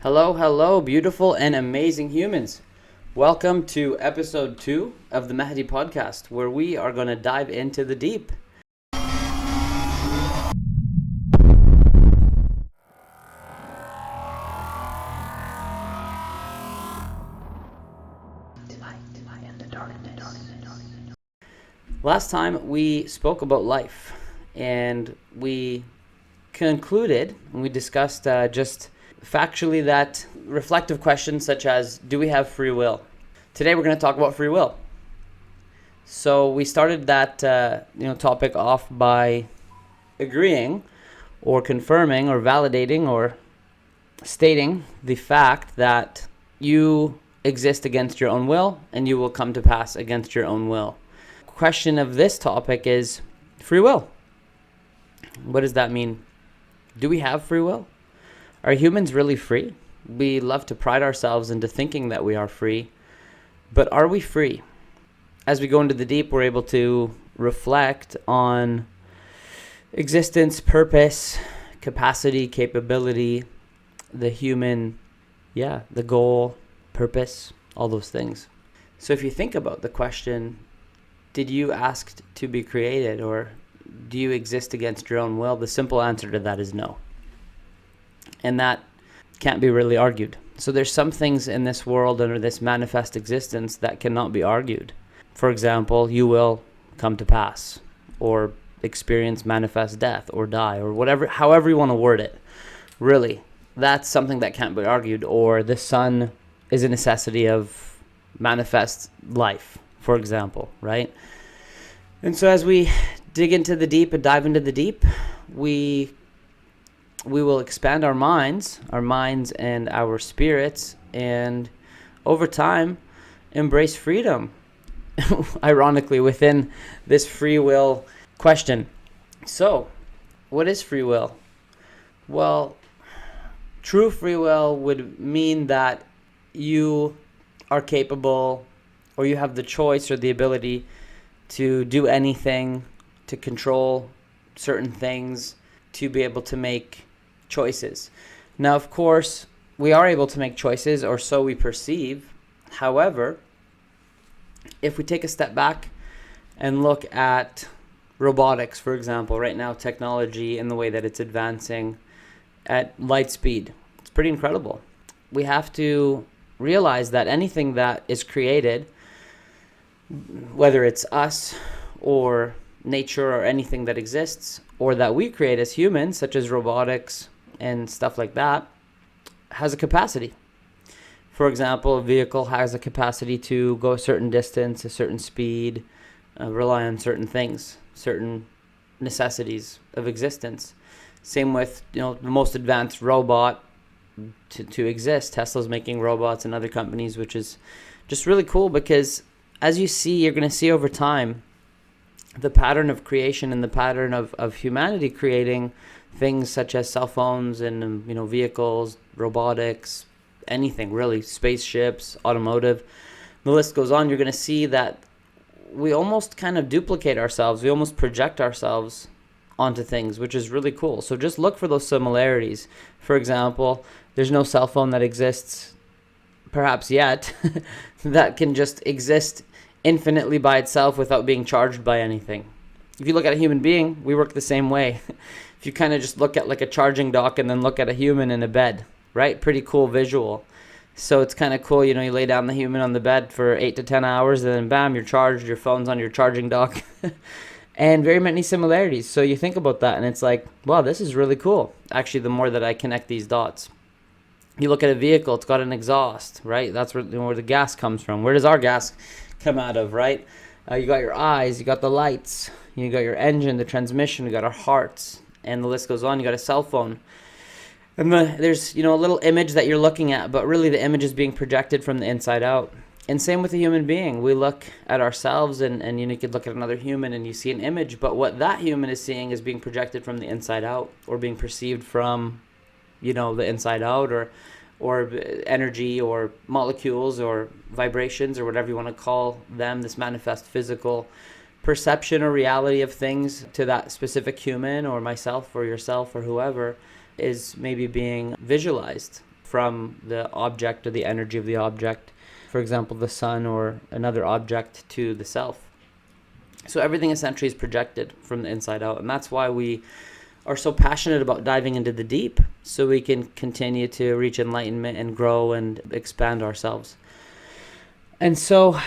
Hello, hello, beautiful and amazing humans. Welcome to episode 2 of the Mahdi podcast, where we are going to dive into the deep. Last time we spoke about life, and we concluded and we discussed just factually that reflective questions such as, do we have free will? Today we're going to talk about free will. So we started that topic off by agreeing or confirming or validating or stating the fact that you exist against your own will and you will come to pass against your own will. Question of this topic is free will. What does that mean? Do we have free will? Are humans really free? We love to pride ourselves into thinking that we are free, but are we free? As we go into the deep, we're able to reflect on existence, purpose, capacity, capability, the human, the goal, purpose, all those things. So if you think about the question, did you ask to be created, or do you exist against your own will? The simple answer to that is no. And that can't be really argued. So there's some things in this world under this manifest existence that cannot be argued. For example, you will come to pass, or experience manifest death, or die, or whatever, however you want to word it. Really, that's something that can't be argued. Or the sun is a necessity of manifest life, for example, right? And so as we dig into the deep and dive into the deep, we will expand our minds and our spirits, and over time embrace freedom. Ironically, within this free will question. So, what is free will? Well, true free will would mean that you are capable, or you have the choice or the ability to do anything, to control certain things, to be able to make choices. Now, of course, we are able to make choices, or so we perceive. However, if we take a step back and look at robotics, for example, right now, technology and the way that it's advancing at light speed, it's pretty incredible. We have to realize that anything that is created, whether it's us or nature or anything that exists, or that we create as humans, such as robotics and stuff like that, has a capacity. For example, a vehicle has a capacity to go a certain distance, a certain speed, rely on certain things, certain necessities of existence. Same with, the most advanced robot to exist. Tesla's making robots and other companies, which is just really cool, because as you see, you're going to see over time the pattern of creation and the pattern of humanity creating things such as cell phones and vehicles, robotics, anything really, spaceships, automotive. The list goes on. You're going to see that we almost kind of duplicate ourselves. We almost project ourselves onto things, which is really cool. So just look for those similarities. For example, there's no cell phone that exists, perhaps yet, that can just exist infinitely by itself without being charged by anything. If you look at a human being, we work the same way. If you kind of just look at like a charging dock and then look at a human in a bed, right? Pretty cool visual. So it's kind of cool, you lay down the human on the bed for 8 to 10 hours, and then bam, you're charged, your phone's on your charging dock. And very many similarities. So you think about that and it's like, wow, this is really cool. Actually, the more that I connect these dots. You look at a vehicle, it's got an exhaust, right? That's where the gas comes from. Where does our gas come out of, right? You got your eyes, you got the lights, you got your engine, the transmission, you got our hearts, and the list goes on. You got a cell phone. And there's, a little image that you're looking at, but really the image is being projected from the inside out. And same with a human being. We look at ourselves and you could look at another human and you see an image, but what that human is seeing is being projected from the inside out, or being perceived from, the inside out, or energy or molecules or vibrations or whatever you want to call them, this manifest physical perception or reality of things to that specific human or myself or yourself or whoever is maybe being visualized from the object or the energy of the object, for example, the sun or another object, to the self. So everything essentially is projected from the inside out. And that's why we are so passionate about diving into the deep, so we can continue to reach enlightenment and grow and expand ourselves. And so,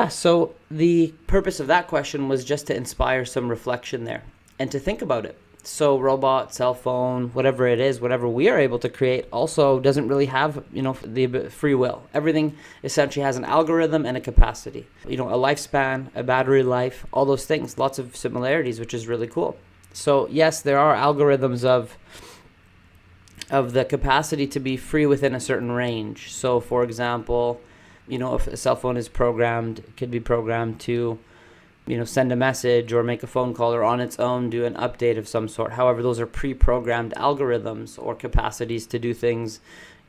so the purpose of that question was just to inspire some reflection there and to think about it. So robot, cell phone, whatever it is, whatever we are able to create also doesn't really have, the free will. Everything essentially has an algorithm and a capacity, a lifespan, a battery life, all those things, lots of similarities, which is really cool. So yes, there are algorithms of the capacity to be free within a certain range. So for example, if a cell phone is programmed, it could be programmed to, send a message or make a phone call, or on its own do an update of some sort. However, those are pre-programmed algorithms or capacities to do things,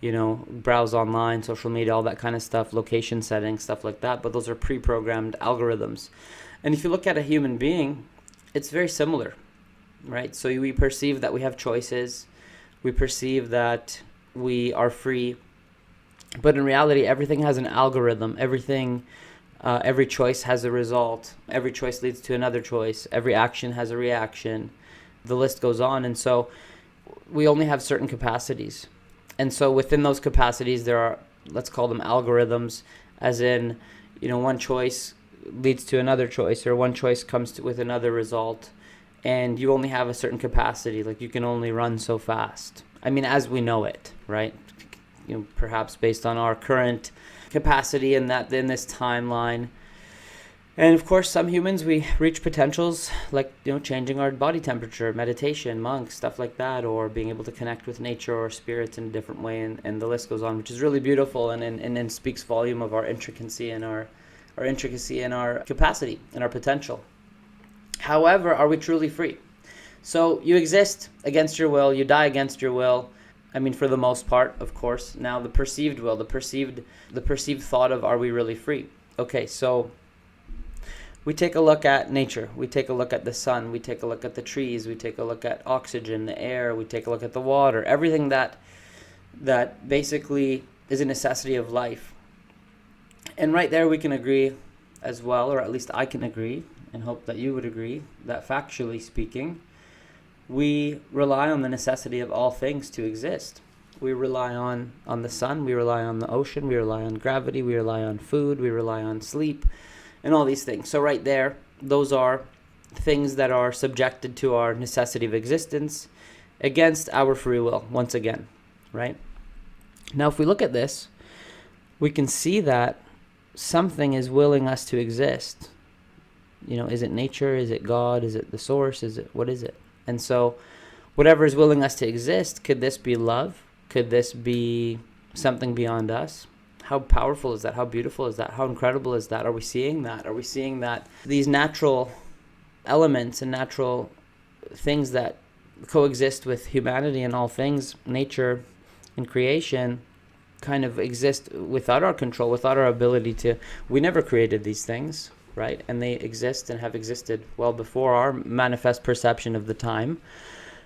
browse online, social media, all that kind of stuff, location settings, stuff like that. But those are pre-programmed algorithms. And if you look at a human being, it's very similar, right? So we perceive that we have choices. We perceive that we are free. But in reality, everything has an algorithm. Every choice has a result. Every choice leads to another choice. Every action has a reaction. The list goes on. And so we only have certain capacities. And so within those capacities, there are, let's call them algorithms, as in, one choice leads to another choice, or one choice comes with another result. And you only have a certain capacity. Like, you can only run so fast. I mean, as we know it, right? Perhaps based on our current capacity in this timeline. And of course, some humans, we reach potentials like, changing our body temperature, meditation, monks, stuff like that, or being able to connect with nature or spirits in a different way, and the list goes on, which is really beautiful and speaks volume of our intricacy and our capacity and our potential. However, are we truly free? So you exist against your will, you die against your will. I mean, for the most part, of course. Now, the perceived will, the perceived thought of, are we really free? Okay, so we take a look at nature. We take a look at the sun. We take a look at the trees. We take a look at oxygen, the air. We take a look at the water. Everything that basically is a necessity of life. And right there, we can agree as well, or at least I can agree, and hope that you would agree, that factually speaking, we rely on the necessity of all things to exist. We rely on the sun, we rely on the ocean, we rely on gravity, we rely on food, we rely on sleep, and all these things. So right there, those are things that are subjected to our necessity of existence against our free will, once again, right? Now, if we look at this, we can see that something is willing us to exist. Is it nature? Is it God? Is it the source? What is it? And so whatever is willing us to exist, could this be love? Could this be something beyond us? How powerful is that? How beautiful is that? How incredible is that? Are we seeing that? Are we seeing that these natural elements and natural things that coexist with humanity and all things, nature and creation, kind of exist without our control, without our ability to... We never created these things, right? And they exist and have existed well before our manifest perception of the time.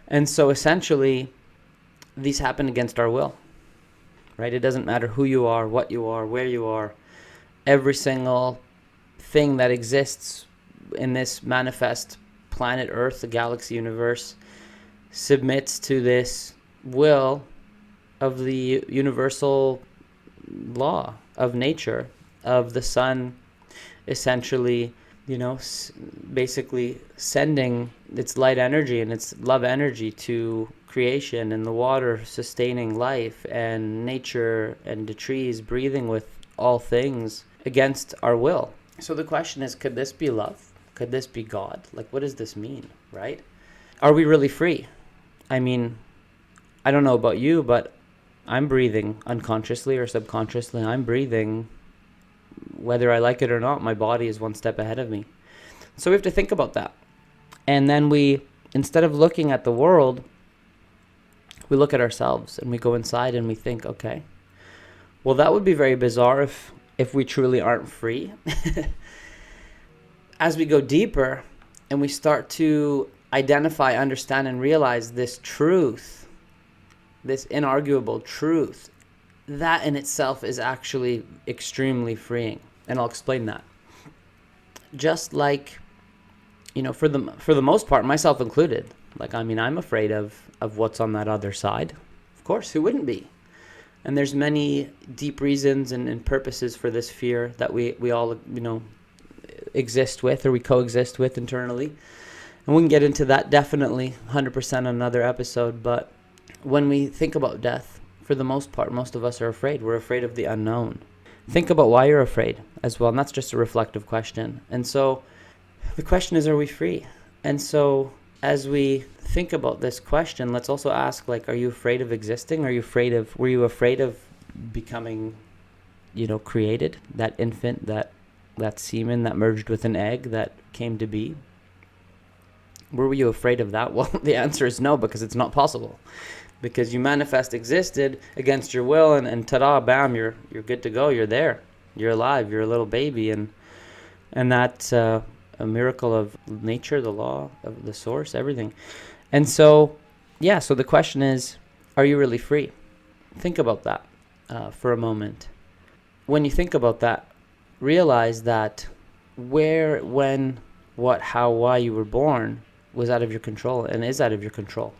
And so essentially, these happen against our will, right? It doesn't matter who you are, what you are, where you are. Every single thing that exists in this manifest planet Earth, the galaxy universe, submits to this will of the universal law of nature, of the sun essentially, basically sending its light energy and its love energy to creation, and the water sustaining life, and nature and the trees breathing with all things against our will. So the question is, could this be love? Could this be God? Like, what does this mean, right? Are we really free? I mean, I don't know about you, but I'm breathing unconsciously or subconsciously. I'm breathing whether I like it or not. My body is one step ahead of me. So we have to think about that. And then we, instead of looking at the world, we look at ourselves and we go inside and we think, okay, well, that would be very bizarre if we truly aren't free. As we go deeper and we start to identify, understand, and realize this truth, this inarguable truth, that in itself is actually extremely freeing. And I'll explain that. Just like, for the most part, myself included, like, I'm afraid of what's on that other side. Of course, who wouldn't be? And there's many deep reasons and purposes for this fear that we all, exist with, or we coexist with internally. And we can get into that definitely 100% on another episode. But when we think about death, for the most part, most of us are afraid. We're afraid of the unknown. Think about why you're afraid as well. And that's just a reflective question. And so the question is, are we free? And so as we think about this question, let's also ask, like, are you afraid of existing? Were you afraid of becoming, created? That infant, that semen that merged with an egg that came to be? Were you afraid of that? Well, the answer is no, because it's not possible. Because you existed against your will, and ta-da, bam, you're good to go. You're there. You're alive. You're a little baby, and that's a miracle of nature, the law of the source, everything. And so, so the question is, are you really free? Think about that for a moment. When you think about that, realize that where, when, what, how, why you were born was out of your control and is out of your control.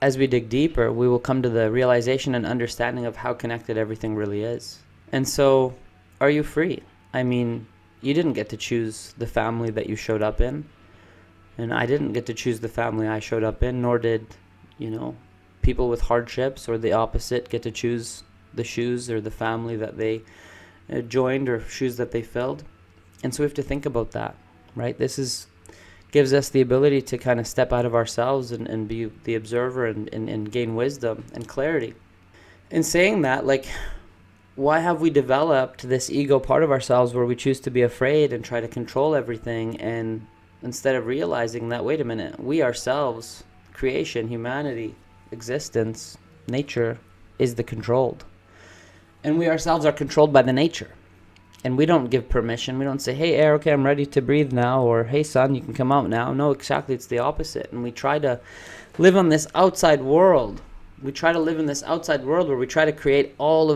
As we dig deeper, we will come to the realization and understanding of how connected everything really is. And so, are you free? You didn't get to choose the family that you showed up in. And I didn't get to choose the family I showed up in, nor did, people with hardships or the opposite get to choose the shoes or the family that they joined or shoes that they filled. And so we have to think about that, right? This gives us the ability to kind of step out of ourselves and be the observer and gain wisdom and clarity. In saying that, like, why have we developed this ego part of ourselves where we choose to be afraid and try to control everything, and instead of realizing that, wait a minute, we ourselves, creation, humanity, existence, nature, is the controlled. And we ourselves are controlled by the nature. And we don't give permission. We don't say, hey, air, okay, I'm ready to breathe now. Or, hey, sun, you can come out now. No, exactly, it's the opposite. And we try to live on this outside world. We try to live in this outside world where we try to create all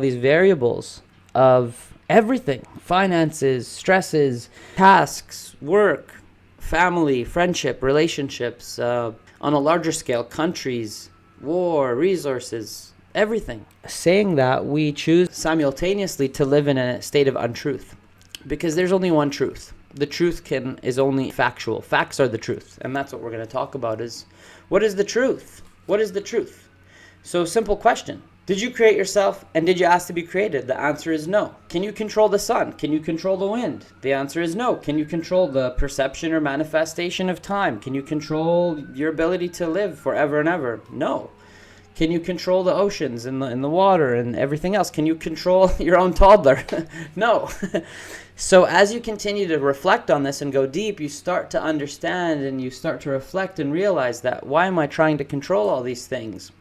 these variables of everything. Finances, stresses, tasks, work, family, friendship, relationships, on a larger scale, countries, war, resources, everything. Saying that, we choose simultaneously to live in a state of untruth, because there's only one truth. The truth is only factual. Facts are the truth, and that's what we're going to talk about is, what is the truth? What is the truth? So, simple question. Did you create yourself, and did you ask to be created? The answer is no. Can you control the sun? Can you control the wind? The answer is no. Can you control the perception or manifestation of time? Can you control your ability to live forever and ever? No. Can you control the oceans and the water and everything else? Can you control your own toddler? No. So as you continue to reflect on this and go deep, you start to understand and you start to reflect and realize that, why am I trying to control all these things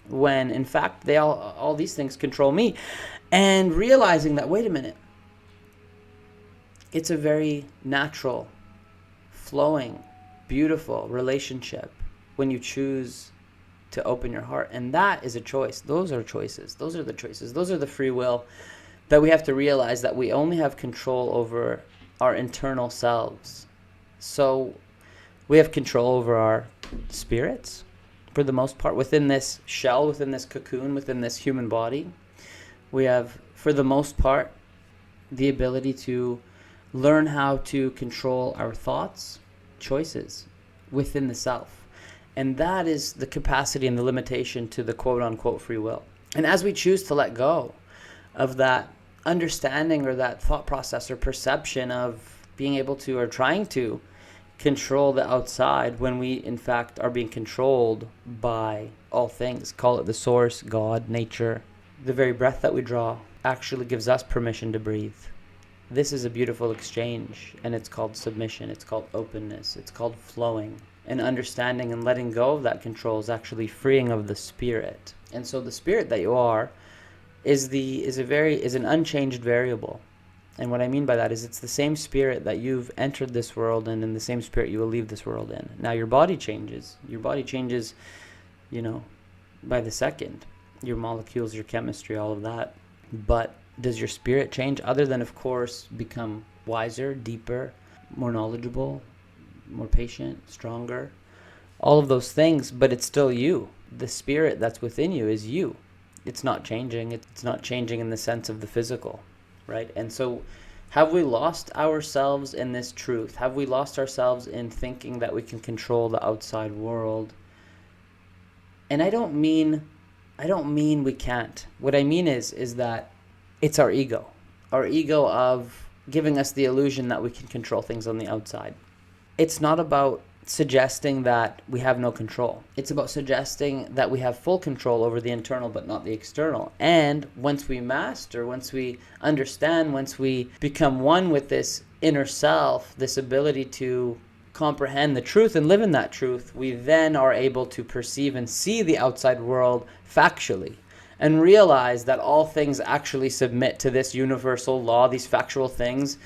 when in fact all these things control me? And realizing that, wait a minute, it's a very natural, flowing, beautiful relationship when you choose to open your heart. And that is a choice. Those are choices. Those are the choices. Those are the free will that we have to realize, that we only have control over our internal selves. So we have control over our spirits for the most part, within this shell, within this cocoon, within this human body. We have, for the most part, the ability to learn how to control our thoughts, choices within the self. And that is the capacity and the limitation to the quote-unquote free will. And as we choose to let go of that understanding or that thought process or perception of being able to, or trying to, control the outside, when we in fact are being controlled by all things, call it the source, God, nature, the very breath that we draw actually gives us permission to breathe. This is a beautiful exchange, and it's called submission, it's called openness, it's called flowing. And understanding and letting go of that control is actually freeing of the spirit. And so the spirit that you are is an unchanged variable. And what I mean by that is, it's the same spirit that you've entered this world in, and the same spirit you will leave this world in. Now your body changes. Your body changes, by the second. your molecules, your chemistry, all of that. But does your spirit change, other than, of course, become wiser, deeper, more knowledgeable, more patient, stronger, all of those things? But it's still you. The spirit that's within you is you. It's not changing. It's not changing in the sense of the physical, right? And so have we lost ourselves in this truth? Have we lost ourselves in thinking that we can control the outside world? And I don't mean we can't. What I mean is that it's our ego of giving us the illusion that we can control things on the outside. It's not about suggesting that we have no control. It's about suggesting that we have full control over the internal but not the external. And once we master, once we understand, once we become one with this inner self, this ability to comprehend the truth and live in that truth, we then are able to perceive and see the outside world factually and realize that all things actually submit to this universal law, these factual things.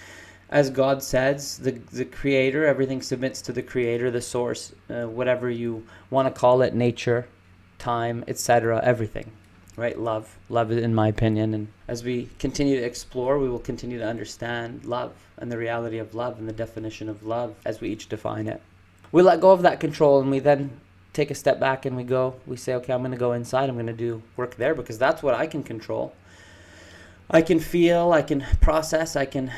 As God says, the creator, everything submits to the creator, the source, whatever you want to call it, nature, time, etc., everything, right? Love in my opinion. And as we continue to explore, we will continue to understand love and the reality of love and the definition of love as we each define it. We let go of that control and we then take a step back and we say, okay, I'm going to go inside. I'm going to do work there because that's what I can control. I can feel, I can process, I can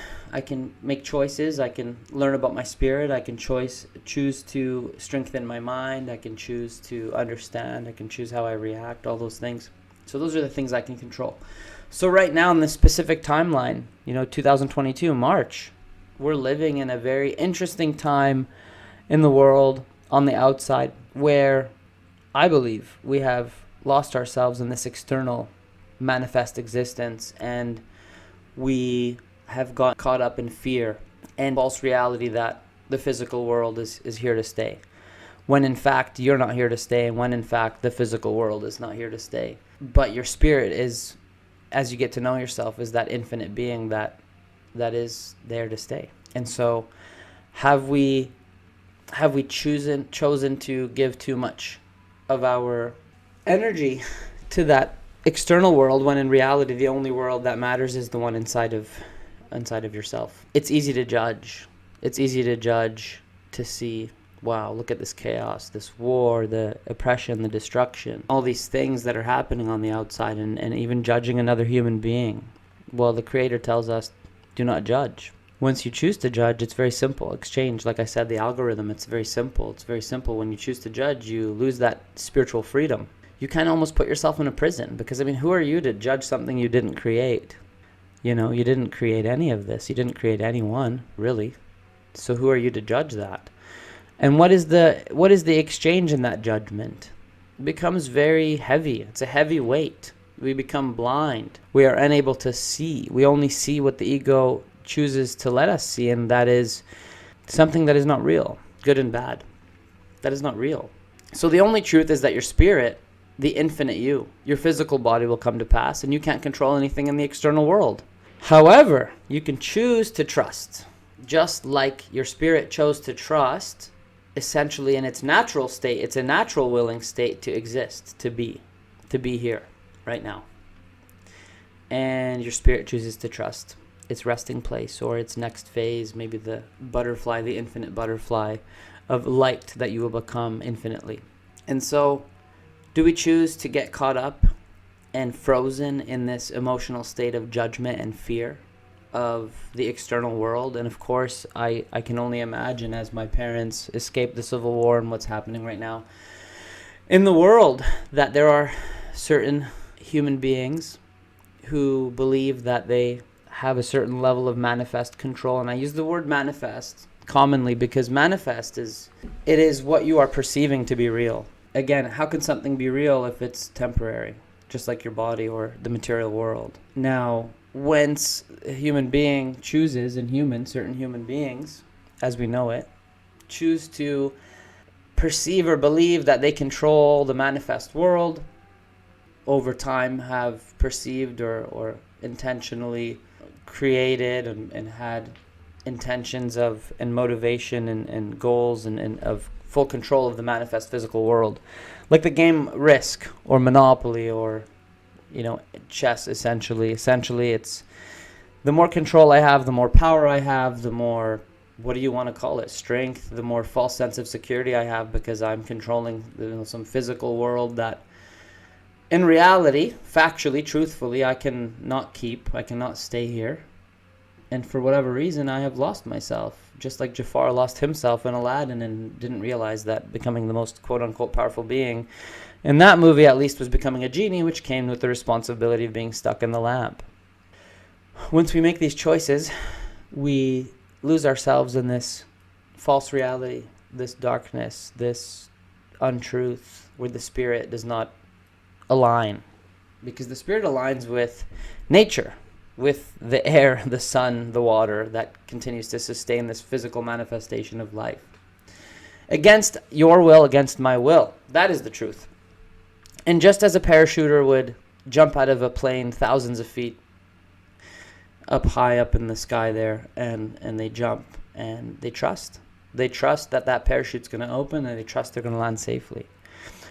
make choices, I can learn about my spirit, I can choose to strengthen my mind, I can choose to understand, I can choose how I react, all those things. So those are the things I can control. So right now in this specific timeline, 2022, March, we're living in a very interesting time in the world on the outside where I believe we have lost ourselves in this external manifest existence, and we have got caught up in fear and false reality that the physical world is here to stay, when in fact you're not here to stay, and when in fact the physical world is not here to stay. But your spirit is, as you get to know yourself, is that infinite being that is there to stay. And so have we chosen to give too much of our energy to that external world, when in reality the only world that matters is the one inside of yourself? It's easy to judge. It's easy to judge, to see, wow, look at this chaos, this war, the oppression, the destruction, all these things that are happening on the outside, and even judging another human being. Well, the Creator tells us, do not judge. Once you choose to judge, it's very simple. Exchange, like I said, the algorithm, it's very simple. It's very simple. When you choose to judge, you lose that spiritual freedom. You kind of almost put yourself in a prison, because who are you to judge something you didn't create? You didn't create any of this. You didn't create anyone, really. So who are you to judge that? And what is the exchange in that judgment? It becomes very heavy. It's a heavy weight. We become blind. We are unable to see. We only see what the ego chooses to let us see, and that is something that is not real, good and bad. That is not real. So the only truth is that your spirit, the infinite you, your physical body will come to pass, and you can't control anything in the external world. However, you can choose to trust, just like your spirit chose to trust, essentially in its natural state. It's a natural willing state to exist, to be here right now. And your spirit chooses to trust its resting place or its next phase, maybe the butterfly, the infinite butterfly of light that you will become infinitely. And so, do we choose to get caught up and frozen in this emotional state of judgment and fear of the external world? And of course, I can only imagine, as my parents escaped the Civil War and what's happening right now in the world, that there are certain human beings who believe that they have a certain level of manifest control. And I use the word manifest commonly because manifest is what you are perceiving to be real. Again, how can something be real if it's temporary, just like your body or the material world? Now, once a human being chooses, and certain human beings, as we know it, choose to perceive or believe that they control the manifest world, over time have perceived or intentionally created and had intentions of and motivation and goals and of full control of the manifest physical world, like the game Risk or Monopoly or chess essentially. Essentially, it's the more control I have, the more power I have, the more, what do you want to call it, strength, the more false sense of security I have, because I'm controlling some physical world that in reality, factually, truthfully, I cannot stay here. And for whatever reason, I have lost myself. Just like Jafar lost himself in Aladdin and didn't realize that becoming the most quote-unquote powerful being in that movie at least was becoming a genie, which came with the responsibility of being stuck in the lamp. Once we make these choices, we lose ourselves in this false reality, this darkness, this untruth, where the spirit does not align. Because the spirit aligns with nature, with the air, the sun, the water that continues to sustain this physical manifestation of life. Against your will, against my will. That is the truth. And just as a parachuter would jump out of a plane thousands of feet up high up in the sky there, and they jump and they trust. They trust that parachute's going to open, and they trust they're going to land safely.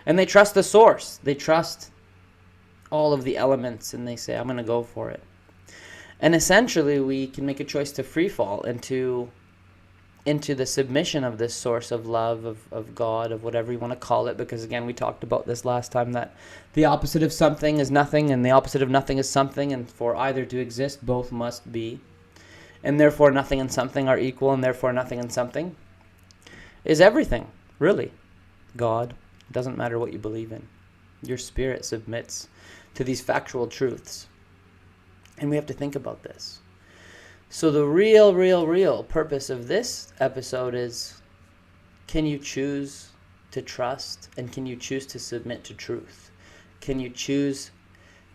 And they trust the source. They trust all of the elements, and they say, I'm going to go for it. And essentially, we can make a choice to free fall into the submission of this source of love, of God, of whatever you want to call it. Because again, we talked about this last time, that the opposite of something is nothing, and the opposite of nothing is something. And for either to exist, both must be. And therefore, nothing and something are equal, and therefore nothing and something is everything, really. God. It doesn't matter what you believe in. Your spirit submits to these factual truths. And we have to think about this. So the real purpose of this episode is, can you choose to trust, and can you choose to submit to truth? Can you choose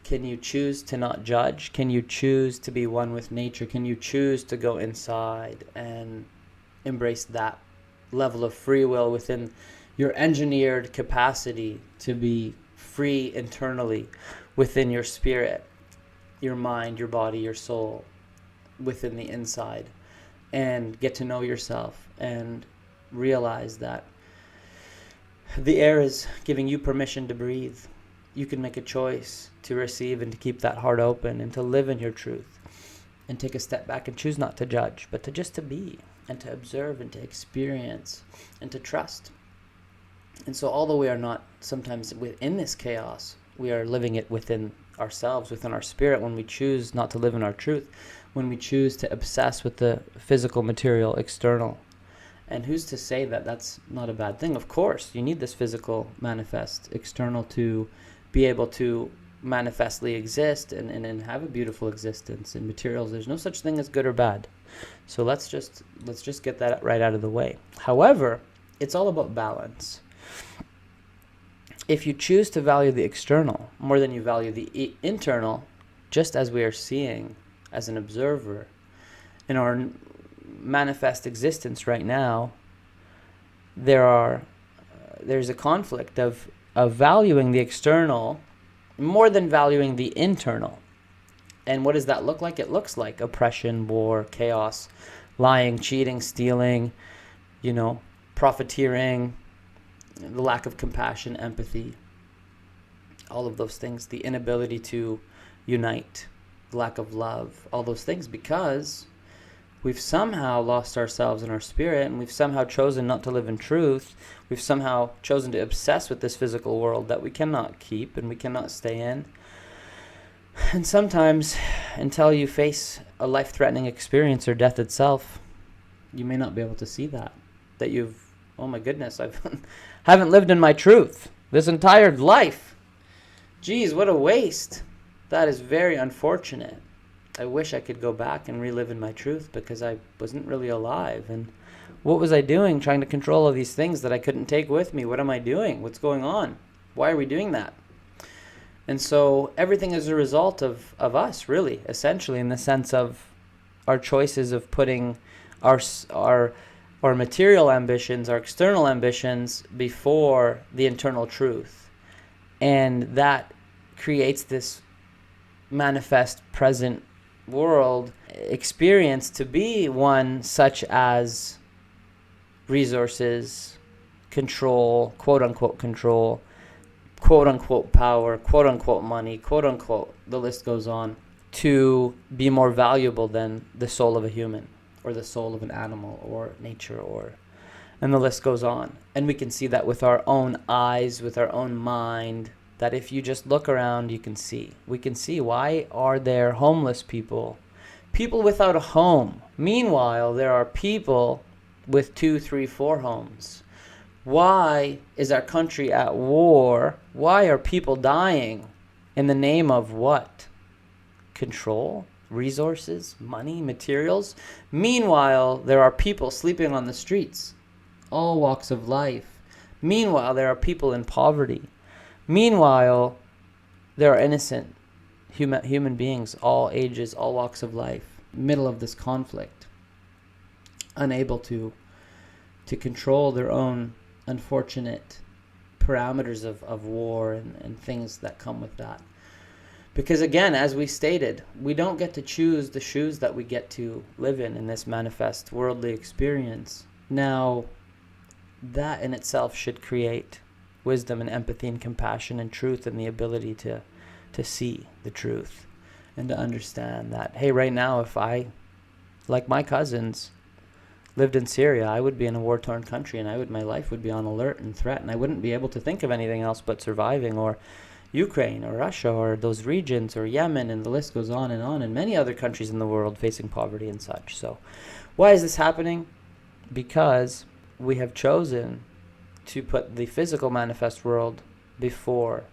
to not judge? Can you choose to be one with nature? Can you choose to go inside and embrace that level of free will within your engineered capacity to be free internally within your spirit, your mind, your body, your soul, within the inside, and get to know yourself and realize that the air is giving you permission to breathe. You can make a choice to receive and to keep that heart open and to live in your truth, and take a step back and choose not to judge, but to be, and to observe, and to experience, and to trust. And so although we are not sometimes within this chaos, we are living it within ourselves, within our spirit, when we choose not to live in our truth, when we choose to obsess with the physical, material, external. And who's to say that that's not a bad thing? Of course, you need this physical, manifest, external to be able to manifestly exist and have a beautiful existence. In materials, there's no such thing as good or bad. So let's just get that right out of the way. However, it's all about balance. If you choose to value the external more than you value the internal, just as we are seeing as an observer in our manifest existence right now, there's a conflict of valuing the external more than valuing the internal. And what does that look like? It looks like oppression, war, chaos, lying, cheating, stealing, profiteering, the lack of compassion, empathy, all of those things, the inability to unite, the lack of love, all those things, because we've somehow lost ourselves in our spirit, and we've somehow chosen not to live in truth. We've somehow chosen to obsess with this physical world that we cannot keep and we cannot stay in. And sometimes, until you face a life-threatening experience or death itself, you may not be able to see that you've, oh my goodness, I haven't lived in my truth this entire life. Geez, what a waste. That is very unfortunate. I wish I could go back and relive in my truth, because I wasn't really alive. And what was I doing trying to control all these things that I couldn't take with me? What am I doing? What's going on? Why are we doing that? And so everything is a result of us, really, essentially, in the sense of our choices of putting our material ambitions, our external ambitions, before the internal truth. And that creates this manifest present world experience to be one such as resources, control, quote unquote control, quote unquote power, quote unquote money, quote unquote, the list goes on, to be more valuable than the soul of a human or the soul of an animal or nature, and the list goes on. And we can see that with our own eyes, with our own mind, that if you just look around, you can see. We can see, why are there homeless people without a home? Meanwhile, there are people with 2, 3, 4 homes. Why is our country at war? Why are people dying? In the name of what? Control, resources, money, materials. Meanwhile, there are people sleeping on the streets, all walks of life. Meanwhile, there are people in poverty. Meanwhile, there are innocent human beings, all ages, all walks of life, middle of this conflict, unable to control their own unfortunate parameters of war and things that come with that. Because again, as we stated, we don't get to choose the shoes that we get to live in this manifest worldly experience. Now, that in itself should create wisdom and empathy and compassion and truth and the ability to see the truth and to understand that, hey, right now, if I, like my cousins, lived in Syria, I would be in a war-torn country, and my life would be on alert and threat, and I wouldn't be able to think of anything else but surviving, or Ukraine or Russia or those regions or Yemen, and the list goes on, and many other countries in the world facing poverty and such. So why is this happening? Because we have chosen to put the physical manifest world before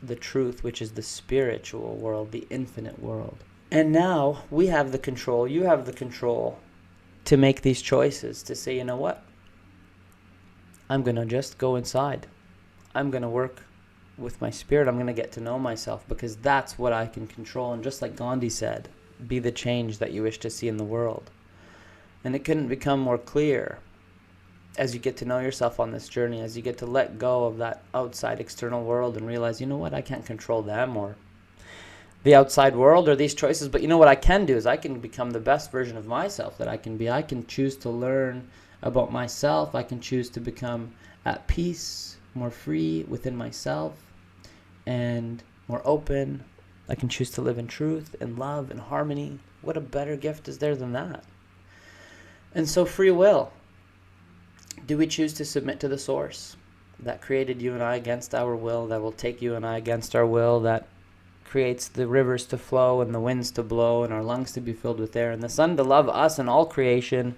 the truth, which is the spiritual world, the infinite world. And now we have the control, you have the control to make these choices, to say, you know what? I'm going to just go inside. I'm going to work with my spirit. I'm going to get to know myself, because that's what I can control. And just like Gandhi said, be the change that you wish to see in the world. And it couldn't become more clear as you get to know yourself on this journey, as you get to let go of that outside external world and realize, you know what, I can't control them or the outside world or these choices, but you know what I can do is I can become the best version of myself that I can be. I can choose to learn about myself. I can choose to become at peace, more free within myself, and more open. I can choose to live in truth and love and harmony. What a better gift is there than that? And so free will. Do we choose to submit to the source that created you and I against our will, that will take you and I against our will, that creates the rivers to flow and the winds to blow and our lungs to be filled with air and the sun to love us and all creation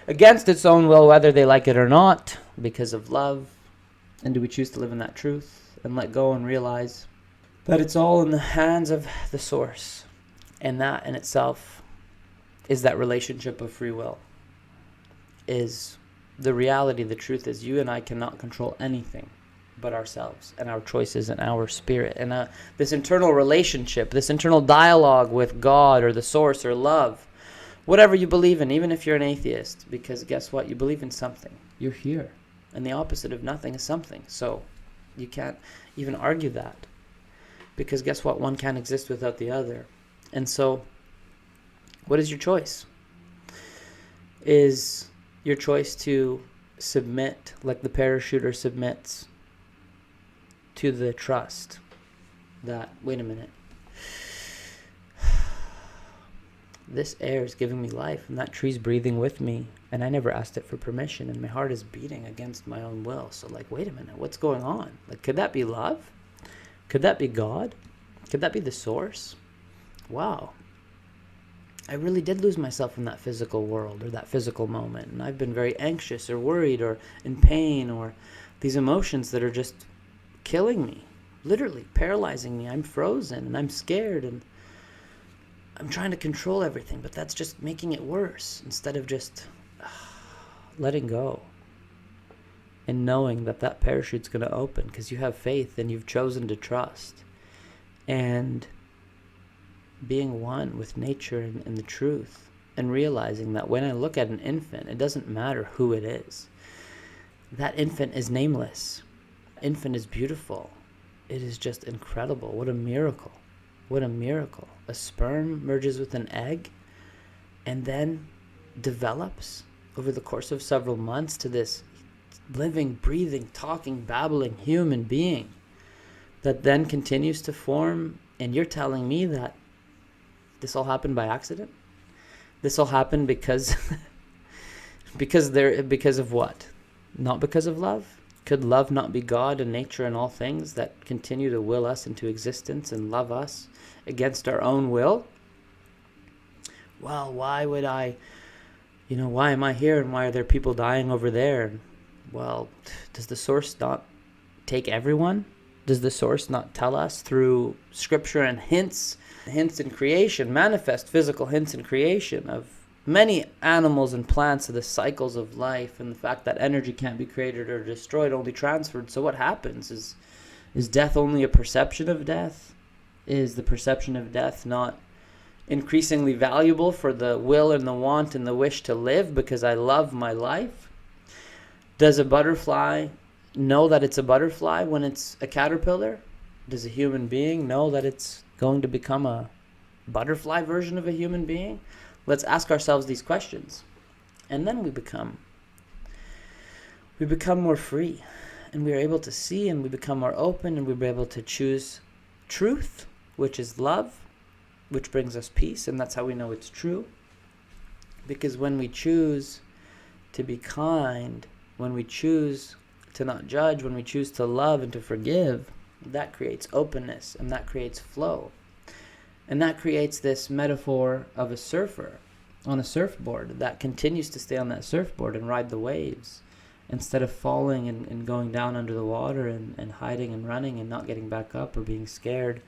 against its own will, whether they like it or not, because of love? And do we choose to live in that truth and let go and realize that it's all in the hands of the source? And that in itself is that relationship of free will, is the reality. The truth is, you and I cannot control anything but ourselves and our choices and our spirit. And this internal relationship, this internal dialogue with God or the source or love, whatever you believe in, even if you're an atheist, because guess what? You believe in something. You're here. And the opposite of nothing is something. So you can't even argue that, because guess what? One can't exist without the other. And so what is your choice? Is your choice to submit like the parachuter submits to the trust that, wait a minute, this air is giving me life and that tree's breathing with me and I never asked it for permission and my heart is beating against my own will. So like, wait a minute, what's going on? Like, could that be love? Could that be God? Could that be the source? Wow. I really did lose myself in that physical world or that physical moment. And I've been very anxious or worried or in pain, or these emotions that are just killing me, literally paralyzing me. I'm frozen and I'm scared and I'm trying to control everything, but that's just making it worse instead of just letting go and knowing that that parachute's going to open because you have faith and you've chosen to trust. And being one with nature and the truth, and realizing that when I look at an infant, it doesn't matter who it is. That infant is nameless. Infant is beautiful. It is just incredible. What a miracle. What a miracle. A sperm merges with an egg and then develops over the course of several months to this living, breathing, talking, babbling human being that then continues to form. And you're telling me that this all happened by accident? This all happened because because of what? Not because of love? Could love not be God and nature and all things that continue to will us into existence and love us against our own will? Well, why would I, why am I here and why are there people dying over there? Well, does the source not take everyone? Does the source not tell us through scripture and hints in creation, manifest physical hints in creation of many animals and plants, of the cycles of life and the fact that energy can't be created or destroyed, only transferred? So what happens? Is death only a perception of death? Is the perception of death not increasingly valuable for the will and the want and the wish to live because I love my life? Does a butterfly know that it's a butterfly when it's a caterpillar? Does a human being know that it's going to become a butterfly version of a human being? Let's ask ourselves these questions. And then we become more free, and we are able to see, and we become more open, and we're able to choose truth, which is love, which brings us peace, and that's how we know it's true. Because when we choose to be kind, when we choose to not judge, when we choose to love and to forgive, that creates openness, and that creates flow. And that creates this metaphor of a surfer on a surfboard that continues to stay on that surfboard and ride the waves instead of falling and going down under the water and hiding and running and not getting back up or being scared.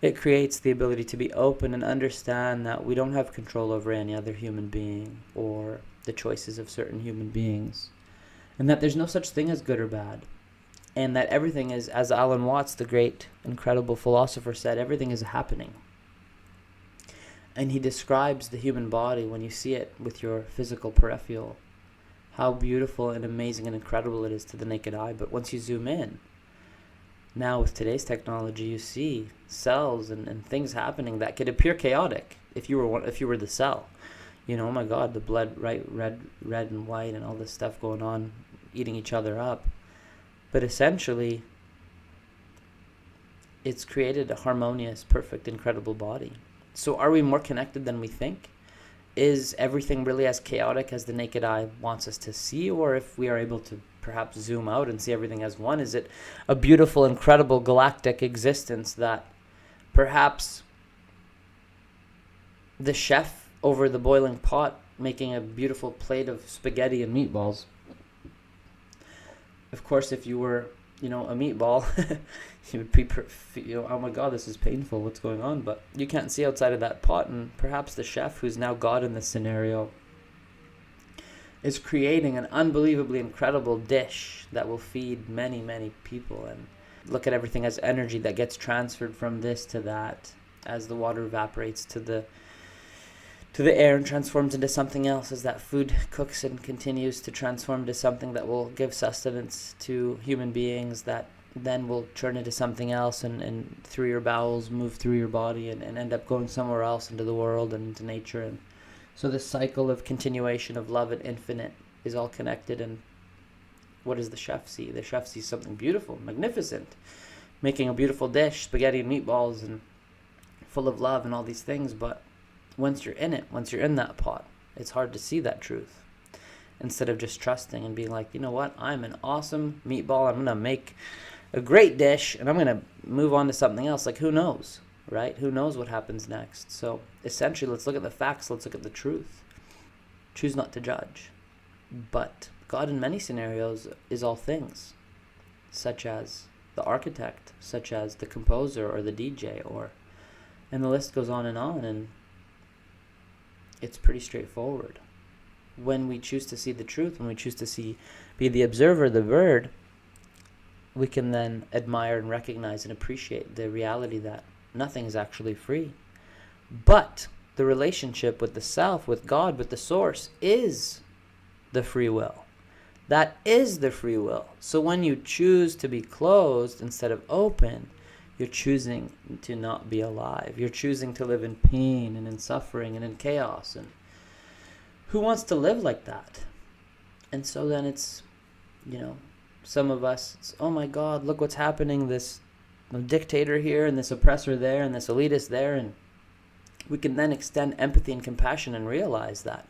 It creates the ability to be open and understand that we don't have control over any other human being or the choices of certain human beings, and that there's no such thing as good or bad, and that everything is, as Alan Watts, the great, incredible philosopher, said, everything is happening. And he describes the human body when you see it with your physical peripheral, how beautiful and amazing and incredible it is to the naked eye. But once you zoom in, now with today's technology, you see cells and things happening that could appear chaotic if you were the cell. Oh my God, the blood, right, red and white and all this stuff going on, eating each other up. But essentially, it's created a harmonious, perfect, incredible body. So are we more connected than we think? Is everything really as chaotic as the naked eye wants us to see? Or if we are able to perhaps zoom out and see everything as one, is it a beautiful, incredible galactic existence that perhaps the chef over the boiling pot making a beautiful plate of spaghetti and meatballs? Of course, if you were, a meatball, you would be, oh my God, this is painful, what's going on? But you can't see outside of that pot, and perhaps the chef, who's now God in this scenario, is creating an unbelievably incredible dish that will feed many, many people. And look at everything as energy that gets transferred from this to that, as the water evaporates to the air and transforms into something else, as that food cooks and continues to transform into something that will give sustenance to human beings, that then will turn into something else and through your bowels move through your body and end up going somewhere else into the world and into nature. And so this cycle of continuation of love and infinite is all connected. And what does the chef see? The chef sees something beautiful, magnificent, making a beautiful dish, spaghetti and meatballs, and full of love and all these things. But once you're in it, once you're in that pot, it's hard to see that truth. Instead of just trusting and being like, you know what, I'm an awesome meatball, I'm going to make a great dish, and I'm going to move on to something else. Like, who knows, right? Who knows what happens next? So essentially, let's look at the facts, let's look at the truth. Choose not to judge. But God in many scenarios is all things, such as the architect, such as the composer or the DJ, and the list goes on, and it's pretty straightforward. When we choose to see the truth, when we choose to be the observer, the bird, we can then admire and recognize and appreciate the reality that nothing is actually free. But the relationship with the self, with God, with the source, is the free will. That is the free will. So when you choose to be closed instead of open, you're choosing to not be alive. You're choosing to live in pain and in suffering and in chaos. And who wants to live like that? And so then it's, some of us, it's, oh my God, look what's happening. This dictator here and this oppressor there and this elitist there, and we can then extend empathy and compassion and realize that,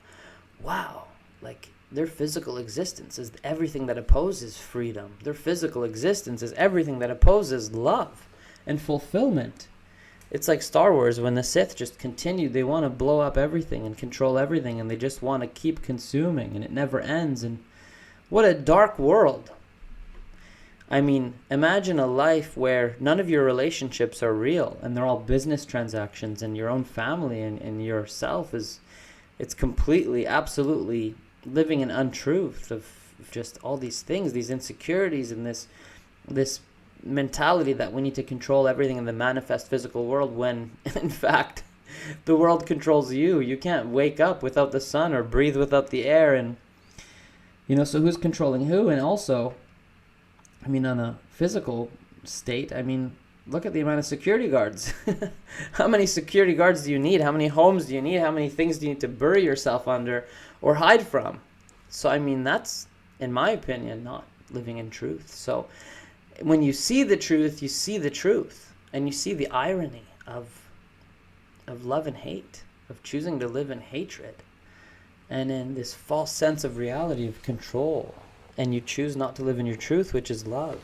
wow, like their physical existence is everything that opposes freedom. Their physical existence is everything that opposes love and fulfillment. It's like Star Wars when the Sith just continue. They want to blow up everything and control everything, and they just want to keep consuming, and it never ends. And what a dark world. I mean, imagine a life where none of your relationships are real and they're all business transactions, and your own family and yourself it's completely, absolutely living in untruth of just all these things, these insecurities, and this mentality that we need to control everything in the manifest physical world, when in fact the world controls you. You can't wake up without the sun or breathe without the air, and so who's controlling who? And also, I mean, on a physical state, I mean, look at the amount of security guards. How many security guards do you need? How many homes do you need? How many things do you need to bury yourself under or hide from? So, I mean, that's, in my opinion, not living in truth. So when you see the truth, you see the truth. And you see the irony of love and hate, of choosing to live in hatred and in this false sense of reality of control. And you choose not to live in your truth, which is love.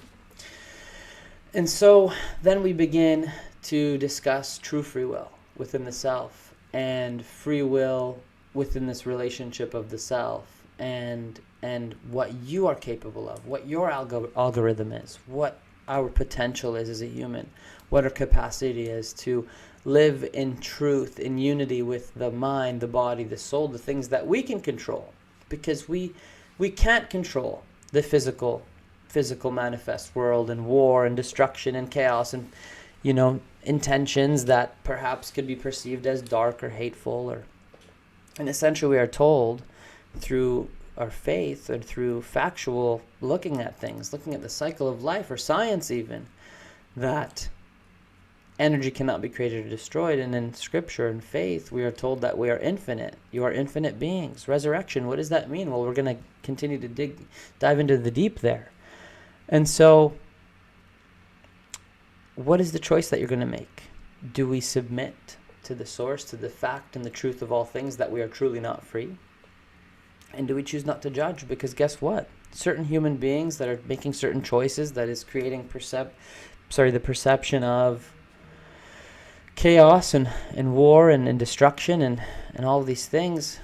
And so then we begin to discuss true free will within the self, and free will within this relationship of the self, and what you are capable of, what your algorithm is, what our potential is as a human, what our capacity is to live in truth, in unity with the mind, the body, the soul, the things that we can control. Because we can't control the physical manifest world, and war and destruction and chaos and intentions that perhaps could be perceived as dark or hateful, and essentially we are told through our faith and through factual looking at things, looking at the cycle of life, or science even, that energy cannot be created or destroyed. And in scripture and faith, we are told that we are infinite. You are infinite beings. Resurrection, what does that mean? Well, we're going to continue to dive into the deep there. And so, what is the choice that you're going to make? Do we submit to the source, to the fact and the truth of all things, that we are truly not free? And do we choose not to judge? Because guess what? Certain human beings that are making certain choices that is creating the perception of chaos and war and destruction and all of these things,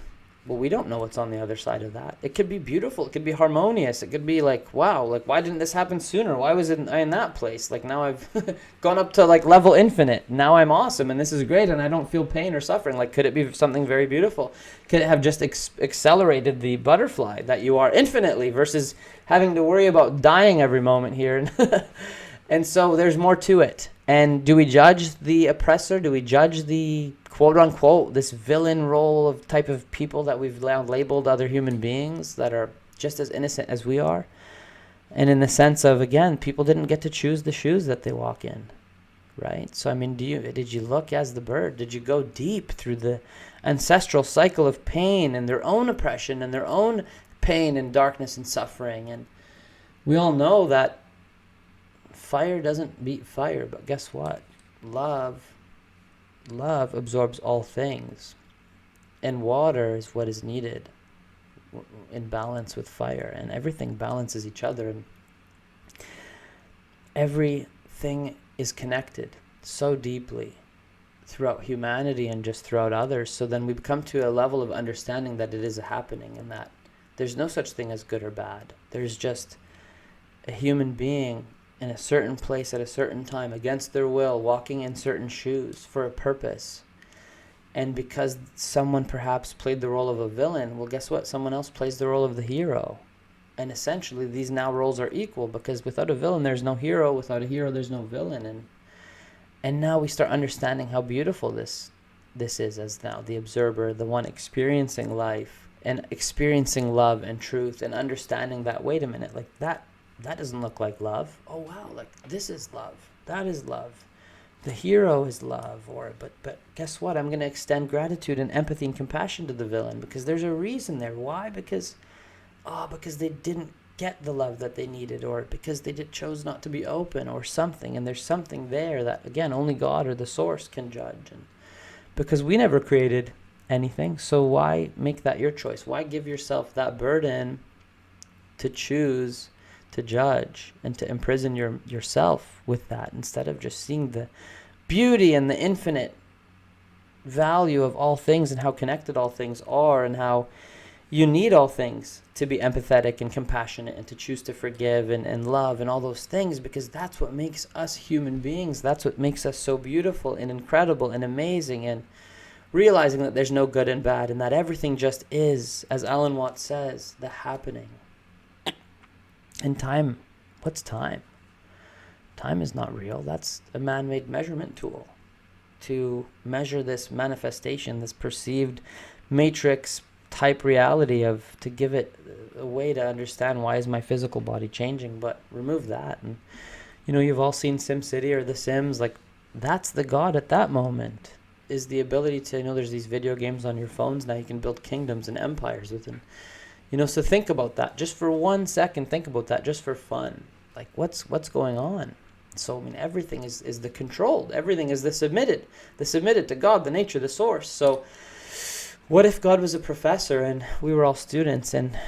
well, we don't know what's on the other side of that. It could be beautiful. It could be harmonious. It could be like, wow, like, why didn't this happen sooner? Why was I in that place? Like, now I've gone up to like level infinite. Now I'm awesome and this is great and I don't feel pain or suffering. Like, could it be something very beautiful? Could it have just accelerated the butterfly that you are infinitely, versus having to worry about dying every moment here? And so there's more to it. And do we judge the oppressor? Do we judge the quote unquote, this villain role of type of people that we've labeled other human beings that are just as innocent as we are? And in the sense of, again, people didn't get to choose the shoes that they walk in, right? So, I mean, did you look as the bird? Did you go deep through the ancestral cycle of pain and their own oppression and their own pain and darkness and suffering? And we all know that fire doesn't beat fire, but guess what? Love absorbs all things, and water is what is needed in balance with fire, and everything balances each other, and everything is connected so deeply throughout humanity and just throughout others. So then we come to a level of understanding that it is happening, and that there's no such thing as good or bad. There's just a human being in a certain place at a certain time, against their will, walking in certain shoes for a purpose. And because someone perhaps played the role of a villain, well, guess what? Someone else plays the role of the hero. And essentially, these now roles are equal, because without a villain, there's no hero. Without a hero, there's no villain. And now we start understanding how beautiful this is, as now the observer, the one experiencing life and experiencing love and truth, and understanding that, wait a minute, like that doesn't look like love. Oh, wow, like this is love. That is love. The hero is love. But guess what? I'm going to extend gratitude and empathy and compassion to the villain, because there's a reason there. Why? Because they didn't get the love that they needed, or because they chose not to be open or something. And there's something there that, again, only God or the source can judge. And because we never created anything, so why make that your choice? Why give yourself that burden to choose to judge and to imprison yourself with that, instead of just seeing the beauty and the infinite value of all things and how connected all things are, and how you need all things to be empathetic and compassionate and to choose to forgive and love and all those things, because that's what makes us human beings. That's what makes us so beautiful and incredible and amazing, and realizing that there's no good and bad, and that everything just is, as Alan Watts says, the happening. And time, what's time? Time is not real. That's a man-made measurement tool to measure this manifestation, this perceived matrix type reality, of to give it a way to understand, why is my physical body changing? But remove that, and you've all seen SimCity or The Sims. Like, that's the God at that moment, is the ability to, there's these video games on your phones now. You can build kingdoms and empires within. So think about that just for 1 second. Think about that just for fun. Like, what's going on? So, everything is the controlled. Everything is the submitted to God, the nature, the source. So what if God was a professor and we were all students, and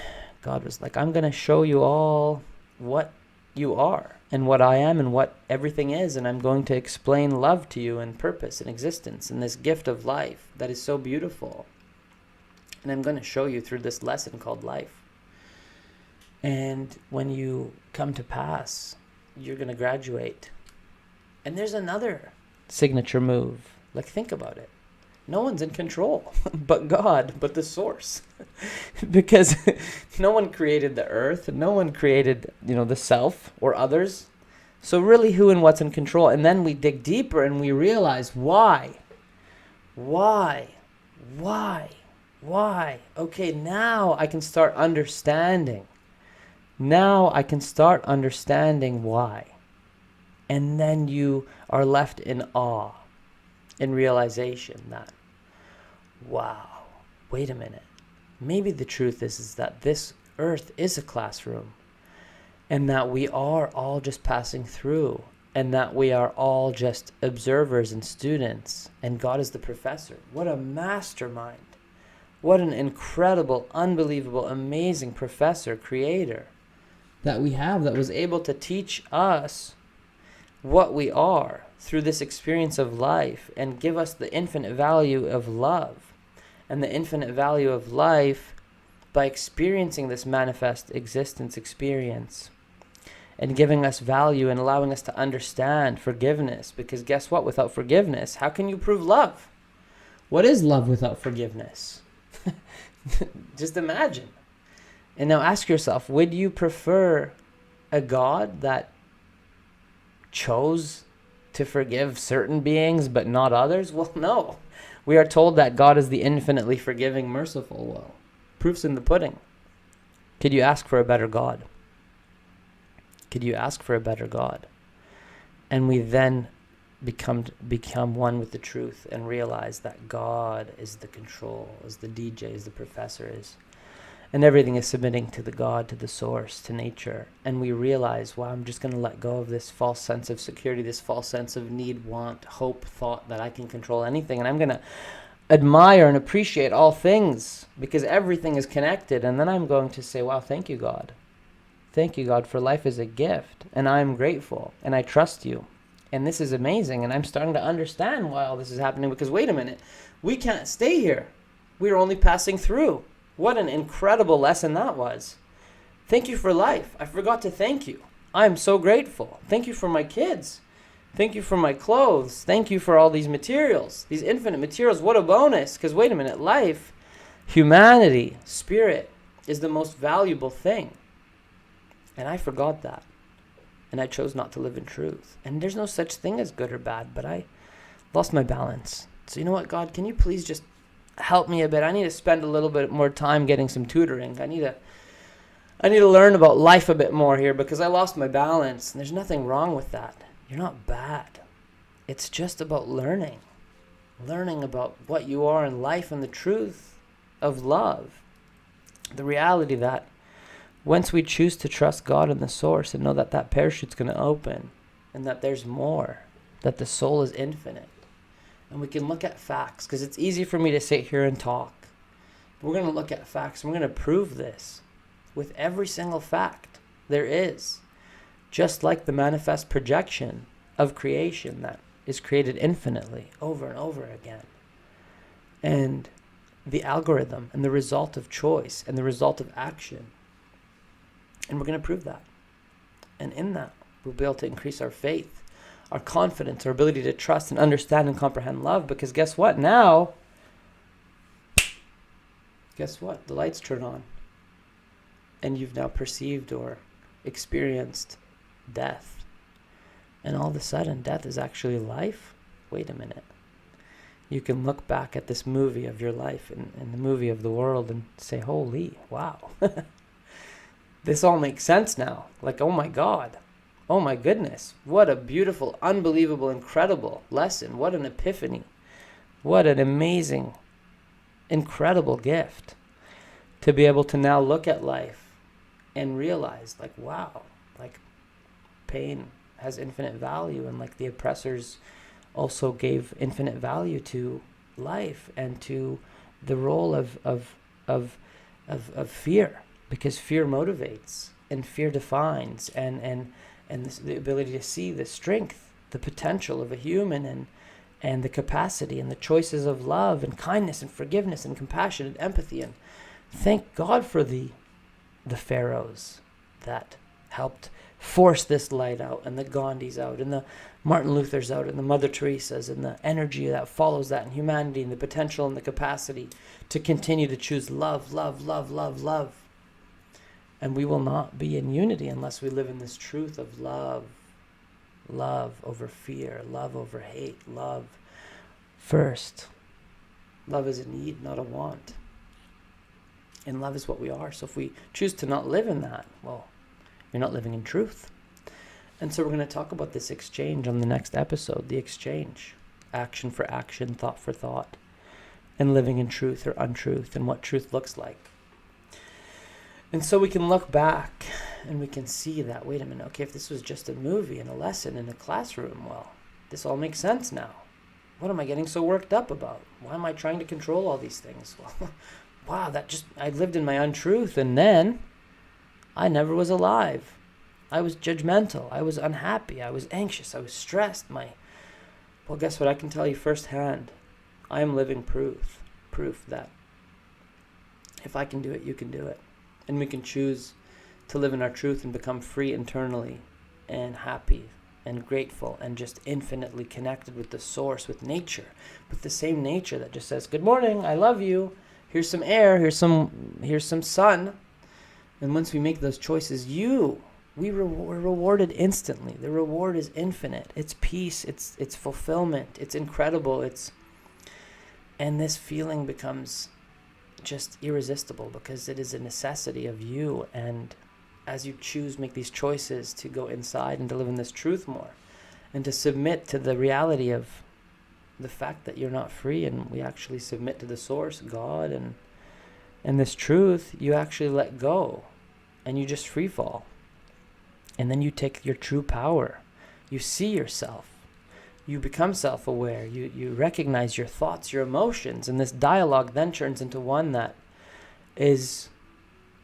God was like, I'm going to show you all what you are and what I am and what everything is, and I'm going to explain love to you and purpose and existence and this gift of life that is so beautiful. And I'm going to show you through this lesson called life. And when you come to pass, you're going to graduate. And there's another signature move. Like, think about it. No one's in control but God, but the source. Because no one created the earth. No one created, the self or others. So really, who and what's in control? And then we dig deeper and we realize why. Okay, now I can start understanding. Why. And then you are left in awe, in realization that, wow, wait a minute. Maybe the truth is that this earth is a classroom, and that we are all just passing through, and that we are all just observers and students, and God is the professor. What a mastermind. What an incredible, unbelievable, amazing professor, creator that we have, that was able to teach us what we are through this experience of life, and give us the infinite value of love and the infinite value of life by experiencing this manifest existence experience, and giving us value and allowing us to understand forgiveness. Because guess what? Without forgiveness, how can you prove love? What is love without forgiveness? Just imagine. And now ask yourself, would you prefer a God that chose to forgive certain beings but not others? Well, no. We are told that God is the infinitely forgiving, merciful. Well, proof's in the pudding. Could you ask for a better God? And we then become one with the truth and realize that God is the control, is the DJ, is the professor, is, and everything is submitting to the God, to the source, to nature. And we realize, wow, I'm just going to let go of this false sense of security, this false sense of need, want, hope, thought that I can control anything. And I'm going to admire and appreciate all things, because everything is connected. And then I'm going to say, wow, thank you, God. Thank you, God, for life is a gift. And I'm grateful. And I trust you. And this is amazing. And I'm starting to understand why all this is happening. Because wait a minute, we can't stay here. We're only passing through. What an incredible lesson that was. Thank you for life. I forgot to thank you. I'm so grateful. Thank you for my kids. Thank you for my clothes. Thank you for all these materials, these infinite materials. What a bonus. Because wait a minute, life, humanity, spirit is the most valuable thing. And I forgot that. And I chose not to live in truth. And there's no such thing as good or bad, but I lost my balance. So you know what, God, can you please just help me a bit? I need to spend a little bit more time getting some tutoring. I need to learn about life a bit more here, because I lost my balance. And there's nothing wrong with that. You're not bad. It's just about learning about what you are in life and the truth of love. The reality that Once we choose to trust God and the source and know that that parachute's going to open and that there's more, that the soul is infinite, and we can look at facts, because it's easy for me to sit here and talk. We're going to look at facts, and we're going to prove this with every single fact there is. Just like the manifest projection of creation that is created infinitely over and over again. And the algorithm and the result of choice and the result of action. And we're going to prove that. And in that, we'll be able to increase our faith, our confidence, our ability to trust and understand and comprehend love. Because guess what? Now, the lights turn on. And you've now perceived or experienced death. And all of a sudden, death is actually life? Wait a minute. You can look back at this movie of your life and the movie of the world and say, holy, wow. This all makes sense now. Like, oh my God. Oh my goodness. What a beautiful, unbelievable, incredible lesson. What an epiphany. What an amazing, incredible gift to be able to now look at life and realize, like, wow, like pain has infinite value, and like the oppressors also gave infinite value to life and to the role of fear, because fear motivates and fear defines, and the ability to see the strength, the potential of a human, and the capacity and the choices of love and kindness and forgiveness and compassion and empathy. And thank God for the pharaohs that helped force this light out, and the Gandhis out, and the Martin Luthers out, and the Mother Teresas, and the energy that follows that, and humanity, and the potential and the capacity to continue to choose love, love, love, love, love. And we will not be in unity unless we live in this truth of love. Love over fear, love over hate, love first. Love is a need, not a want. And love is what we are. So if we choose to not live in that, well, you're not living in truth. And so we're going to talk about this exchange on the next episode, the exchange. Action for action, thought for thought, and living in truth or untruth, and what truth looks like. And so we can look back and we can see that, wait a minute, okay, if this was just a movie and a lesson in a classroom, well, this all makes sense now. What am I getting so worked up about? Why am I trying to control all these things? Well, wow, I lived in my untruth, and then I never was alive. I was judgmental. I was unhappy. I was anxious. I was stressed. Well, guess what? I can tell you firsthand. I am living proof that if I can do it, you can do it. And we can choose to live in our truth and become free internally and happy and grateful and just infinitely connected with the source, with nature, with the same nature that just says, good morning, I love you. Here's some air. Here's some sun. And once we make those choices, we're rewarded instantly. The reward is infinite. It's peace. It's fulfillment. It's incredible. And this feeling becomes just irresistible because it is a necessity of you. And as you make these choices to go inside and to live in this truth more, and to submit to the reality of the fact that you're not free, and we actually submit to the source, God, and this truth, you actually let go and you just free fall. And then you take your true power. You see yourself. You become self-aware. You recognize your thoughts, your emotions, and this dialogue then turns into one that is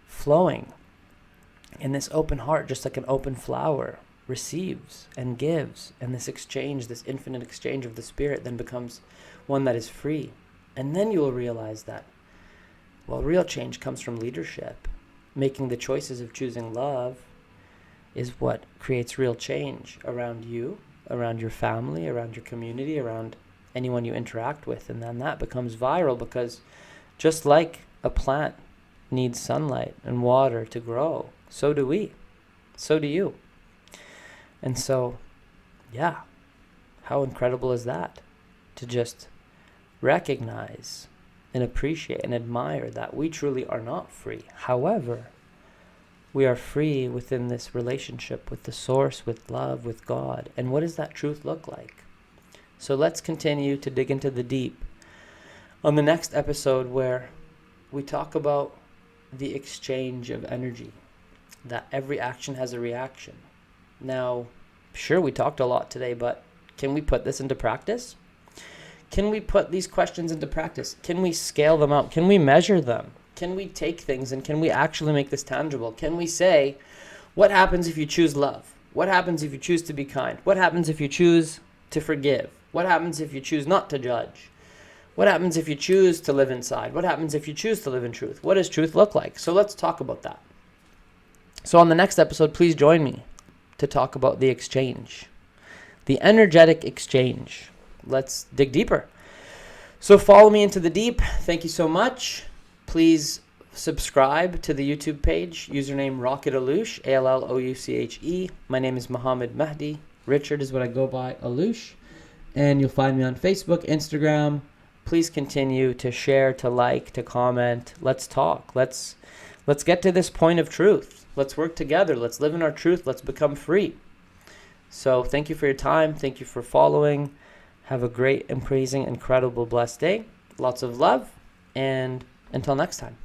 flowing. And this open heart, just like an open flower, receives and gives. And this exchange, this infinite exchange of the spirit, then becomes one that is free. And then you will realize that, well, real change comes from leadership. Making the choices of choosing love is what creates real change around you, around your family, around your community, around anyone you interact with. And then that becomes viral, because just like a plant needs sunlight and water to grow, so do we. So do you. And so, yeah, how incredible is that? To just recognize and appreciate and admire that we truly are not free. However, we are free within this relationship with the source, with love, with God. And what does that truth look like? So let's continue to dig into the deep on the next episode, where we talk about the exchange of energy. that every action has a reaction. Now, sure, we talked a lot today, but can we put this into practice? Can we put these questions into practice? Can we scale them out? Can we measure them? Can we take things and can we actually make this tangible? Can we say, what happens if you choose love? What happens if you choose to be kind? What happens if you choose to forgive? What happens if you choose not to judge? What happens if you choose to live inside? What happens if you choose to live in truth? What does truth look like? So let's talk about that. So on the next episode, please join me to talk about the exchange, the energetic exchange. Let's dig deeper. So follow me into the deep. Thank you so much. Please subscribe to the YouTube page, username Rocket Alouche, Allouche. My name is Mahdi. Richard is what I go by, Alouche. And you'll find me on Facebook, Instagram. Please continue to share, to like, to comment. Let's talk. Let's get to this point of truth. Let's work together. Let's live in our truth. Let's become free. So thank you for your time. Thank you for following. Have a great, amazing, incredible, blessed day. Lots of love. And until next time.